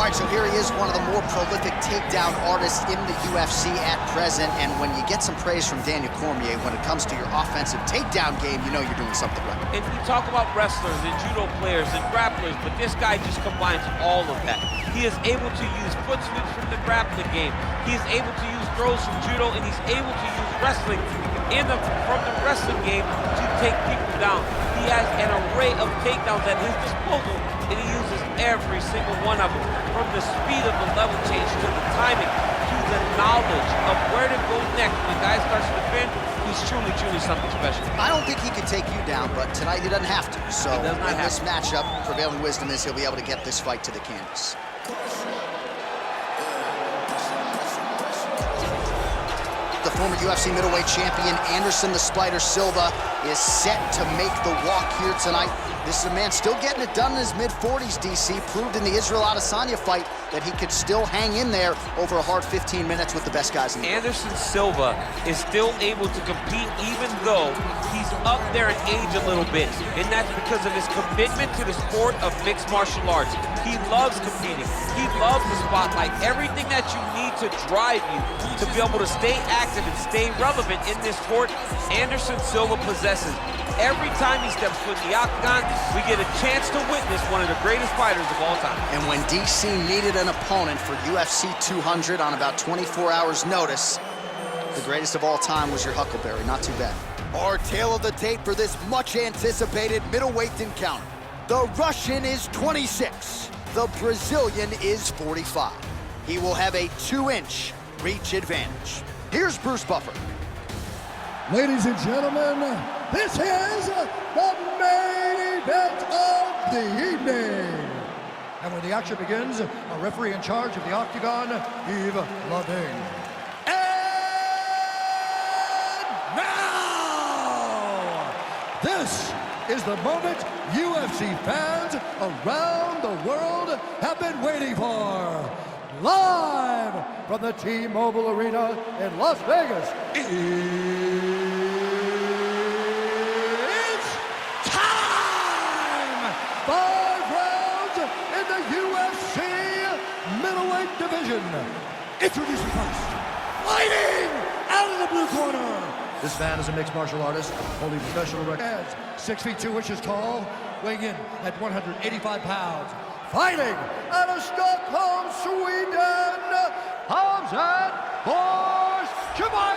right, so here he is, one of the more prolific takedown artists in the UFC at present. And when you get some praise from Daniel Cormier when it comes to your offensive takedown game, you know you're doing something right. And we talk about wrestlers and judo players and grapplers, but this guy just combines all of that. He is able to use foot sweeps from the grappling game. He is able to use throws from judo, and he's able to use wrestling from the wrestling game to take people down. He has an array of takedowns at his disposal, and he uses every single one of them, from the speed of the level change to the timing to the knowledge of where to go next. When the guy starts to defend, he's truly, truly something special. I don't think he can take you down, but tonight he doesn't have to. So in this matchup, prevailing wisdom is he'll be able to get this fight to the canvas. The former UFC middleweight champion, Андерсон the Spider Silva, is set to make the walk here tonight. This is a man still getting it done in his mid-40s, DC. Proved in the Israel Adesanya fight that he could still hang in there over a hard 15 minutes with the best guys in the world. Андерсон Silva is still able to compete even though he's up there in age a little bit. And that's because of his commitment to the sport of mixed martial arts. He loves competing. He loves the spotlight. Everything that you need to drive you to be able to stay active and stay relevant in this sport, Андерсон Silva possesses. Every time he steps foot in the octagon, we get a chance to witness one of the greatest fighters of all time. And when DC needed an opponent for UFC 200 on about 24 hours notice, the greatest of all time was your Huckleberry. Not too bad. Our tale of the tape for this much anticipated middleweight encounter. The Russian is 26. The Brazilian is 45. He will have a 2-inch reach advantage. Here's Bruce Buffer. Ladies and gentlemen, this is the main event of the evening. And when the action begins, a referee in charge of the octagon, Yves Lavigne. And now, this is the moment UFC fans around the world have been waiting for. Live from the T-Mobile Arena in Las Vegas, it's time! 5 rounds in the UFC middleweight division. Introducing first, fighting out of the blue corner. This man is a mixed martial artist, holding professional records. 6 feet 2 inches tall, weighing in at 185 pounds. Fighting out of Stockholm, Sweden, Hamzat Chimaев.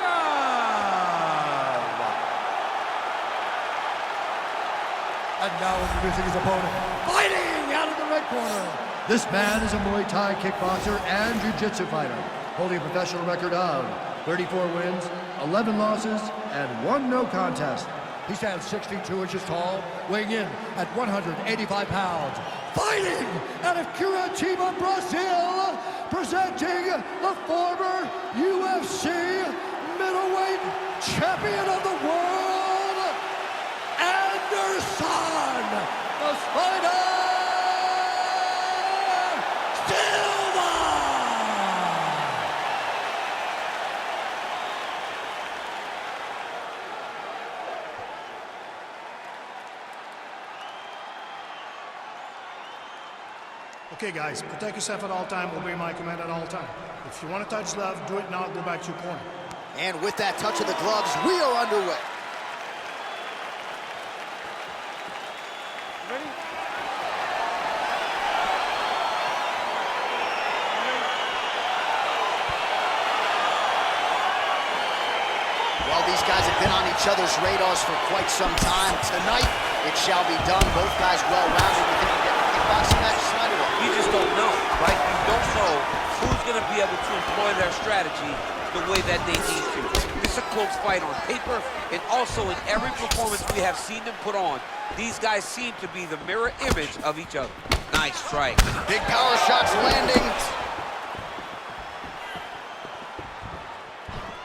And now introducing his opponent, fighting out of the red corner. This man is a Muay Thai kickboxer and jiu-jitsu fighter, holding a professional record of 34 wins, 11 losses, and 1 no contest. He stands 6 feet 2 inches tall, weighing in at 185 pounds. Fighting out of Curitiba, Brazil, presenting the former UFC middleweight champion of the world, Андерсон the Spider Silva! Okay, guys, protect yourself at all time, obey my command at all time. If you want to touch love, do it now, go back to your corner. And with that touch of the gloves, we are underway. Ready? Well, these guys have been on each other's radars for quite some time. Tonight, it shall be done. Both guys well-rounded. You think we get the kickboxing match tonight or what? You just don't know, right? You don't know who's going to be able to employ their strategy the way that they need to. This is a close fight on paper, and also in every performance we have seen them put on, these guys seem to be the mirror image of each other. Nice strike. Big power shots landing.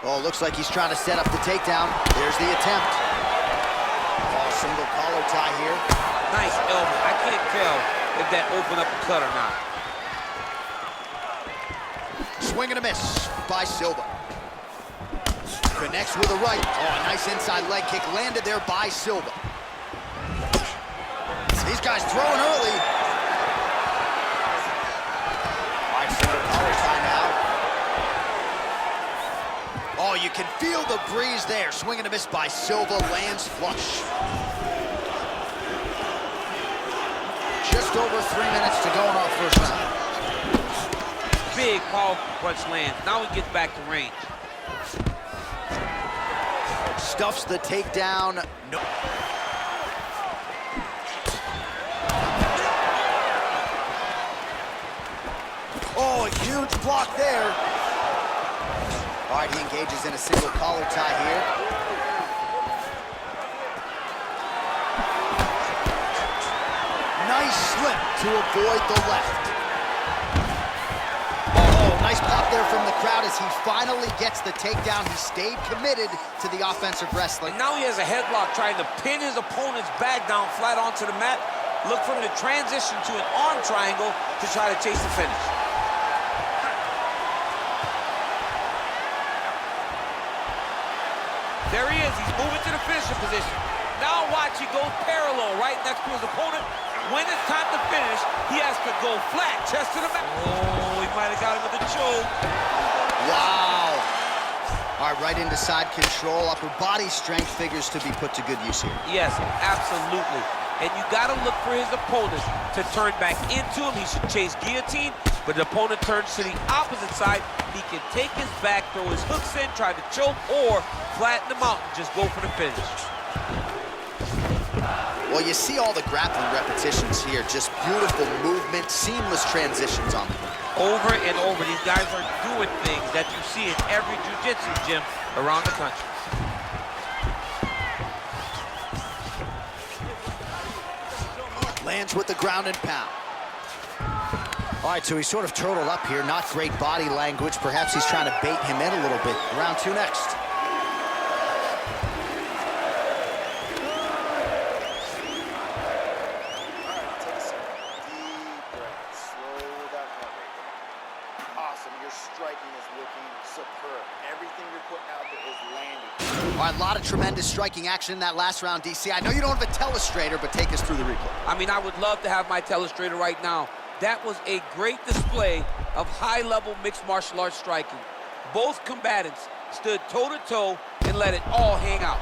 Oh, looks like he's trying to set up the takedown. There's the attempt. Oh, single collar tie here. Nice elbow. I can't tell if that opened up the cut or not. Swing and a miss by Silva. Connects with a right. Oh, a nice inside leg kick landed there by Silva. These guys throwing early. can feel the breeze there. Swing and a miss by Silva, lands flush. Just over 3 minutes to go in our first round. Big powerful punch lands. Now he gets back to range. Stuffs the takedown. No. Oh, a huge block there. All right, he engages in a single collar tie here. Nice slip to avoid the left. Oh, nice pop there from the crowd as he finally gets the takedown. He stayed committed to the offensive wrestling. And now he has a headlock trying to pin his opponent's back down flat onto the mat. Look for him to transition to an arm triangle to try to chase the finish. There he is, he's moving to the finishing position. Now watch, he goes parallel right next to his opponent. When it's time to finish, he has to go flat, chest to the mat. Oh, he might have got him with a choke. Wow. All right, right into side control. Upper body strength figures to be put to good use here. Yes, absolutely. And you got to look for his opponent to turn back into him. He should chase guillotine, but the opponent turns to the opposite side. He can take his back, throw his hooks in, try to choke, or flatten him out and just go for the finish. Well, you see all the grappling repetitions here. Just beautiful movement, seamless transitions on the ground. Over and over, these guys are doing things that you see in every jiu-jitsu gym around the country. Lands with the ground and pound. All right, so he's sort of turtled up here. Not great body language. Perhaps he's trying to bait him in a little bit. Round two next. All right, a lot of tremendous striking action in that last round, DC. I know you don't have a telestrator, but take us through the replay. I mean, I would love to have my telestrator right now. That was a great display of high-level mixed martial arts striking. Both combatants stood toe-to-toe and let it all hang out.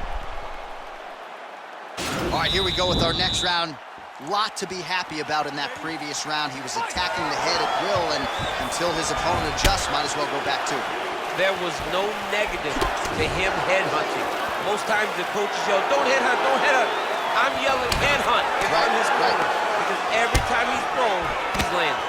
All right, here we go with our next round. Lot to be happy about in that previous round. He was attacking the head at will, and until his opponent adjusts, might as well go back to it. There was no negative to him headhunting. Most times the coaches yell, don't headhunt, don't headhunt. I'm yelling headhunt if I'm his opponent, because every time he's thrown, he's landing.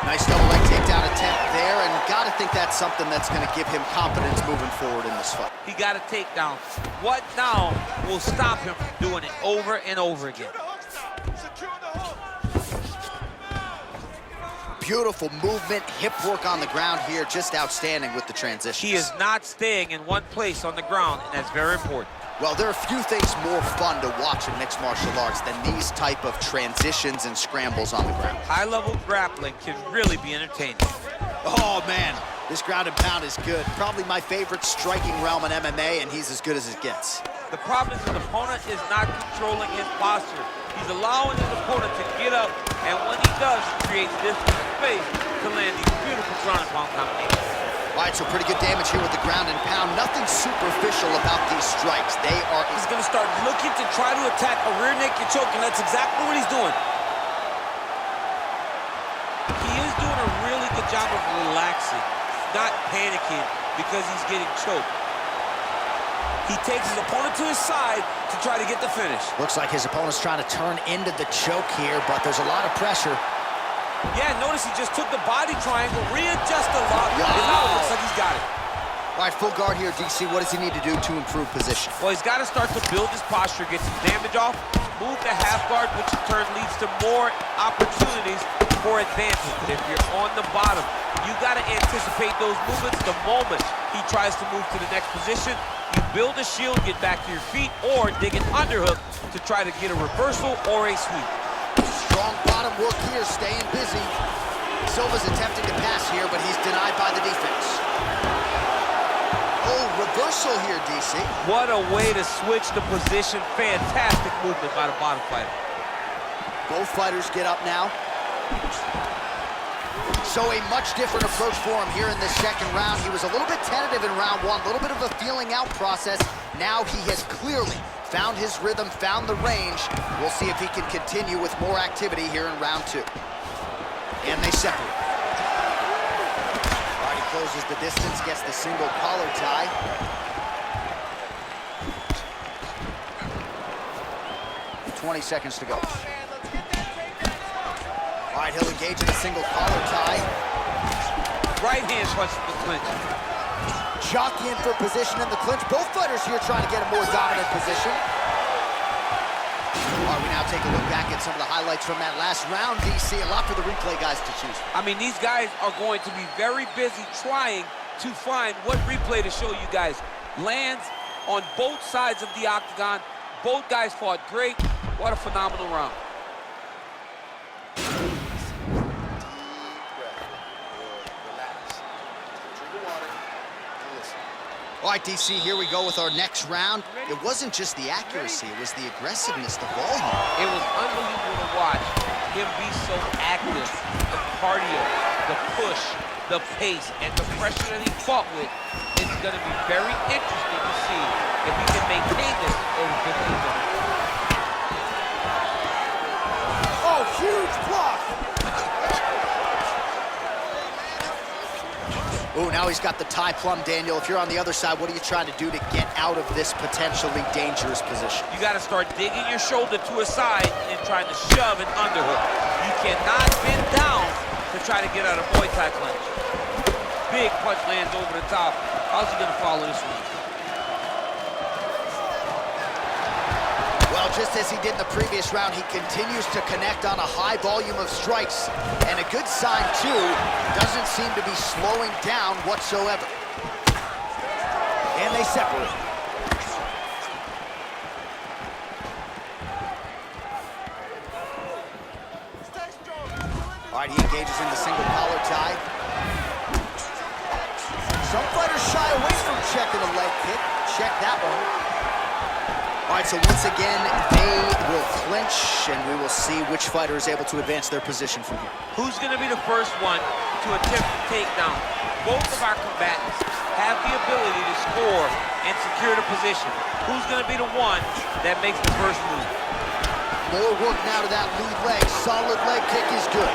Nice double leg takedown attempt there, and gotta think that's something that's gonna give him confidence moving forward in this fight. He got a takedown. What now will stop him from doing it over and over again? Beautiful movement, hip work on the ground here, just outstanding with the transitions. He is not staying in one place on the ground, and that's very important. Well, there are few things more fun to watch in mixed martial arts than these type of transitions and scrambles on the ground. High-level grappling can really be entertaining. Oh, man, this ground and pound is good. Probably my favorite striking realm in MMA, and he's as good as it gets. The problem is his opponent is not controlling his posture. He's allowing his opponent to get up, and when he does, he creates this space to land these beautiful ground and pound combinations. All right, so pretty good damage here with the ground and pound. Nothing superficial about these strikes. They are... He's going to start looking to try to attack a rear naked choke, and that's exactly what he's doing. He is doing a really good job of relaxing, not panicking because he's getting choked. He takes his opponent to his side to try to get the finish. Looks like his opponent's trying to turn into the choke here, but there's a lot of pressure. Yeah, notice he just took the body triangle, readjusted a lot, wow. And now it looks like he's got it. All right, full guard here, DC. What does he need to do to improve position? Well, he's got to start to build his posture, get some damage off, move the half guard, which in turn leads to more opportunities for advancement. But if you're on the bottom, you got to anticipate those movements the moment he tries to move to the next position. You build a shield, get back to your feet, or dig an underhook to try to get a reversal or a sweep. Strong bottom work here, staying busy. Silva's attempting to pass here, but he's denied by the defense. Oh, reversal here, DC. What a way to switch the position. Fantastic movement by the bottom fighter. Both fighters get up now. So a much different approach for him here in this second round. He was a little bit tentative in round one, a little bit of a feeling out process. Now he has clearly found his rhythm, found the range. We'll see if he can continue with more activity here in round two. And they separate. All right, he closes the distance, gets the single collar tie. 20 seconds to go. All right, he'll engage in a single collar tie. Right hand punch to the clinch. Jockey in for position in the clinch. Both fighters here trying to get a more dominant position. All right, we now take a look back at some of the highlights from that last round, DC. A lot for the replay guys to choose. I mean, these guys are going to be very busy trying to find what replay to show you guys. Lands on both sides of the octagon. Both guys fought great. What a phenomenal round. All right, DC, here we go with our next round. It wasn't just the accuracy, it was the aggressiveness, the volume. It was unbelievable to watch him be so active. The cardio, the push, the pace, and the pressure that he fought with. It's going to be very interesting to see if he can maintain this over 15 minutes. Oh, huge block! Oh, now he's got the tie plum, Daniel. If you're on the other side, what are you trying to do to get out of this potentially dangerous position? You got to start digging your shoulder to a side and trying to shove an underhook. You cannot bend down to try to get out of Muay Thai clinch. Big punch lands over the top. How's he going to follow this one? Well, just as he did in the previous round, he continues to connect on a high volume of strikes. And a good sign, too, doesn't seem to be slowing down whatsoever. And they separate. All right, he engages in the single collar tie. Some fighters shy away from checking a leg kick. Check that one. All right, so once again, they will clinch, and we will see which fighter is able to advance their position from here. Who's going to be the first one to attempt the takedown? Both of our combatants have the ability to score and secure the position. Who's going to be the one that makes the first move? More work now to that lead leg. Solid leg kick is good.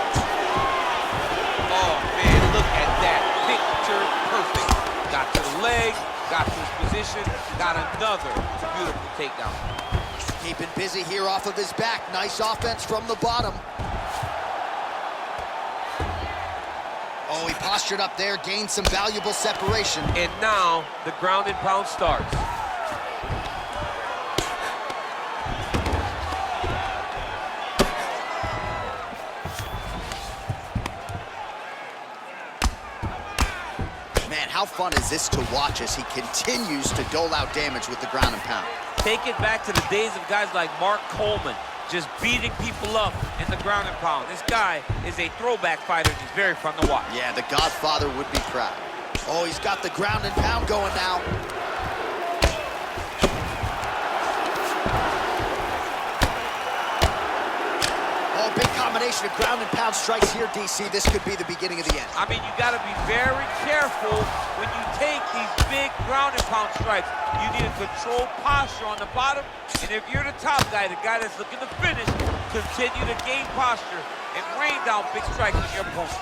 Oh, man, look at that. Picture perfect. Got to the leg, got to his position, got another beautiful takedown. Keeping busy here off of his back. Nice offense from the bottom. Oh, he postured up there, gained some valuable separation. And now the ground and pound starts. How fun is this to watch as he continues to dole out damage with the ground and pound? Take it back to the days of guys like Mark Coleman, just beating people up in the ground and pound. This guy is a throwback fighter, and he's very fun to watch. Yeah, the Godfather would be proud. Oh, he's got the ground and pound going now. Oh, big combination of ground and pound strikes here, DC. This could be the beginning of the end. I mean, you got to be very careful when you take these big ground and pound strikes. You need a controlled posture on the bottom, and if you're the top guy, the guy that's looking to finish, continue to gain posture and rain down big strikes on your opponent.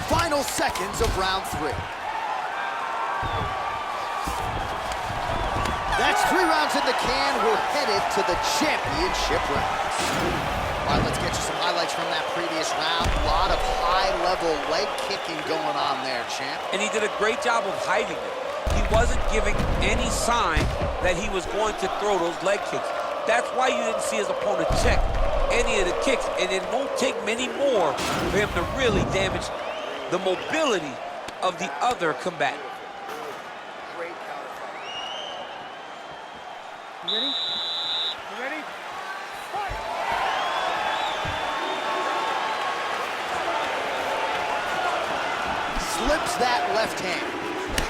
Final seconds of round three. That's 3 rounds in the can. We're headed to the championship rounds. All right, let's get you some highlights from that previous round. A lot of high-level leg kicking going on there, champ. And he did a great job of hiding it. He wasn't giving any sign that he was going to throw those leg kicks. That's why you didn't see his opponent check any of the kicks, and it won't take many more for him to really damage the mobility of the other combatant. You ready? You ready? Fight! Slips that left hand.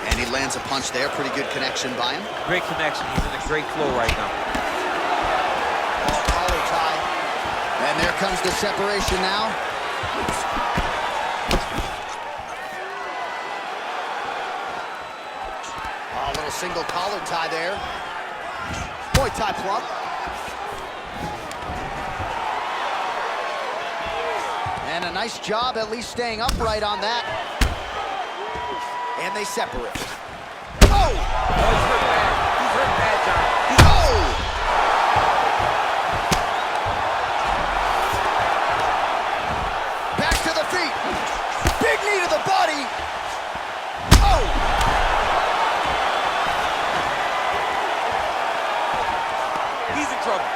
And he lands a punch there. Pretty good connection by him. Great connection. He's in a great flow right now. Oh, collar tie. And there comes the separation now. A little single collar tie there. Muay Thai plug. And a nice job at least staying upright on that. And they separate. Oh! Oh, he's hurt bad. He's hurt bad, John. Oh! Back to the feet. Big knee to the body. Oh! He's in trouble.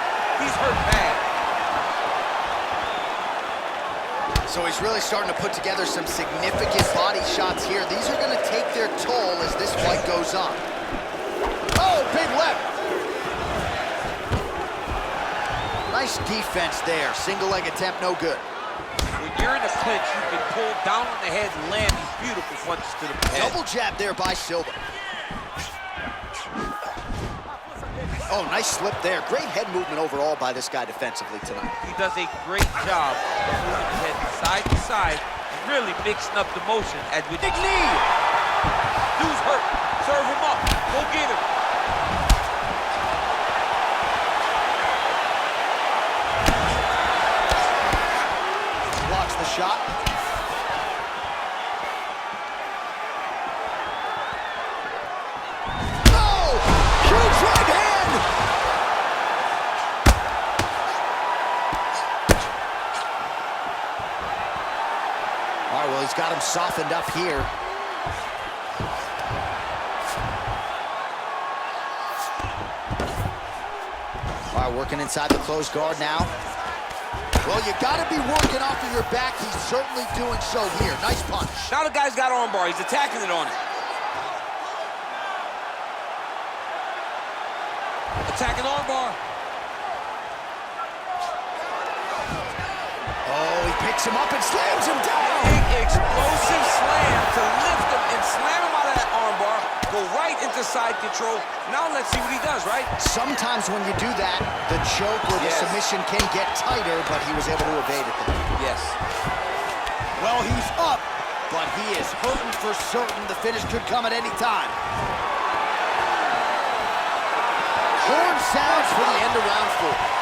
He's hurt bad. So he's really starting to put together some significant body shots here. These are going to take their toll as this fight goes on. Oh, big left. Nice defense there. Single leg attempt, no good. When you're in a clinch, you can pull down on the head and land these beautiful punches to the head. Double jab there by Silva. Oh, nice slip there. Great head movement overall by this guy defensively tonight. He does a great job of moving his head side to side, really mixing up the motion. Big knee! Dude's hurt. Serve him up. Go get him. Blocks the shot. Oh! Huge right hand! All right, well, he's got him softened up here. All right, working inside the closed guard now. Well, you got to be working off of your back. He's certainly doing so here. Nice punch. Now the guy's got armbar. He's attacking it on him. Attacking armbar. Oh, he picks him up and slams him down. Big explosive slam to lift him and slam him out of that armbar. Go right into side control. Now let's see what he does, right? Sometimes when you do that, the choke or the submission can get tighter, but he was able to evade it there. Yes. Well, he's up, but he is hurting for certain. The finish could come at any time. Horn sounds for the end of round 4.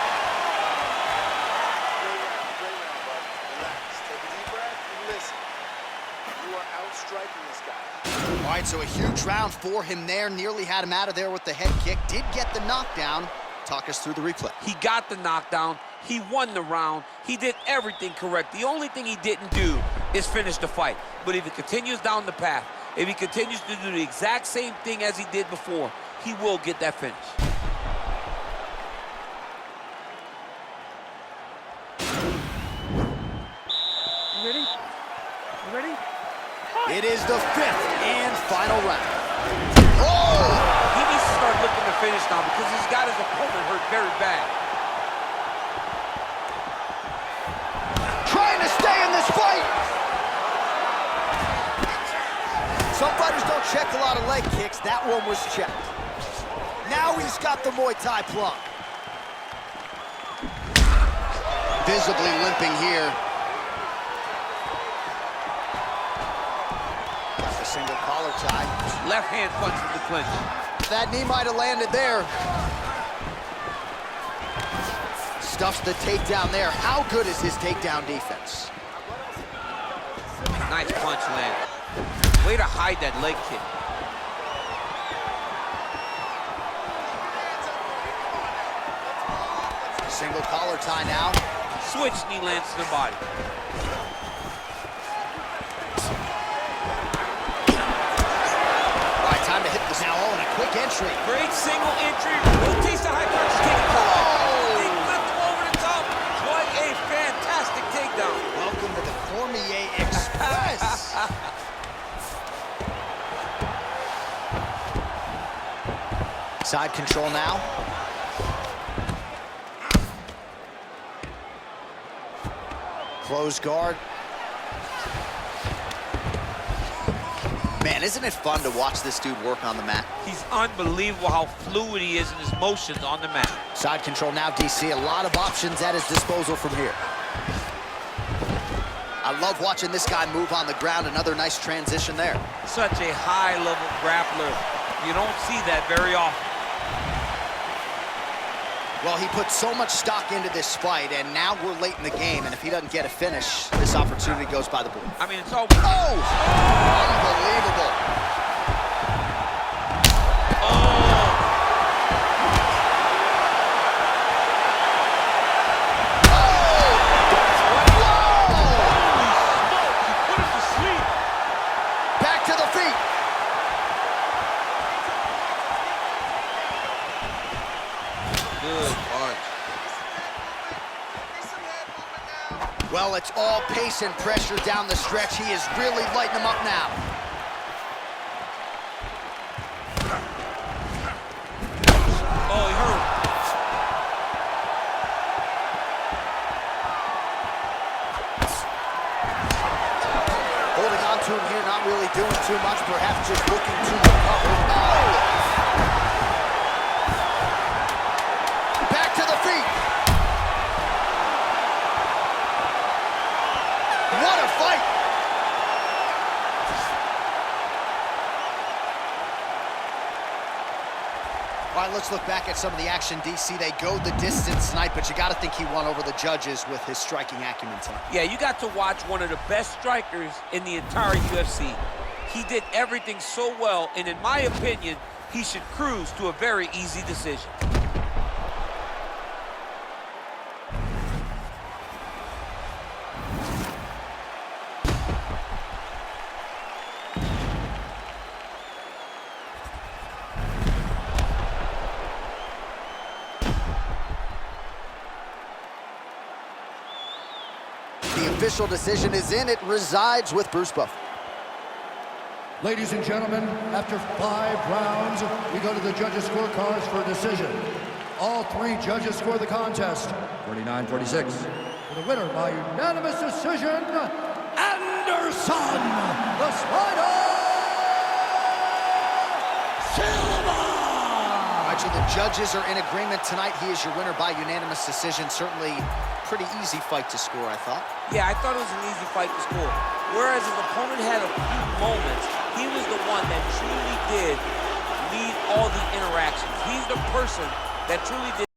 All right, so a huge round for him there. Nearly had him out of there with the head kick. Did get the knockdown. Talk us through the replay. He got the knockdown. He won the round. He did everything correct. The only thing he didn't do is finish the fight. But if he continues down the path, if he continues to do the exact same thing as he did before, he will get that finish. You ready? You ready? It is the 5th and final round. Oh! He needs to start looking to finish now because he's got his opponent hurt very bad. Trying to stay in this fight. Some fighters don't check a lot of leg kicks. That one was checked. Now he's got the Muay Thai plug. Visibly limping here. Got the single collar tie. Left hand punch in the clinch. That knee might have landed there. Stuffs the takedown there. How good is his takedown defense? Nice punch land. Way to hide that leg kick. Single collar tie now. Switch knee lands to the body. All right, time to hit this now. Oh, and a quick entry. Great single entry. Rotates the high punch. Take it Oh! He flipped him over the top. What a fantastic takedown. Welcome to the Cormier Express. Side control now. Close guard. Man, isn't it fun to watch this dude work on the mat? He's unbelievable how fluid he is in his motions on the mat. Side control now, DC. A lot of options at his disposal from here. I love watching this guy move on the ground. Another nice transition there. Such a high-level grappler. You don't see that very often. Well, he put so much stock into this fight, and now we're late in the game, and if he doesn't get a finish, this opportunity goes by the board. I mean, it's all... Oh! Unbelievable. Well, it's all pace and pressure down the stretch. He is really lighting them up now. Oh, he hurt. Holding on to him here, not really doing too much, perhaps just looking to recover. Oh! Back to the feet. What a fight! All right, let's look back at some of the action, DC. They go the distance tonight, but you got to think he won over the judges with his striking acumen tonight. Yeah, you got to watch one of the best strikers in the entire UFC. He did everything so well, and in my opinion, he should cruise to a very easy decision. The official decision is in. It resides with Bruce Buffer. Ladies and gentlemen, after 5 rounds, we go to the judges' scorecards for a decision. All 3 judges score the contest 49-46. For the winner by unanimous decision, Андерсон Сильва! So the judges are in agreement tonight. He is your winner by unanimous decision. Certainly pretty easy fight to score, I thought. Yeah, I thought it was an easy fight to score. Whereas his opponent had a few moments, he was the one that truly did lead all the interactions. He's the person that truly did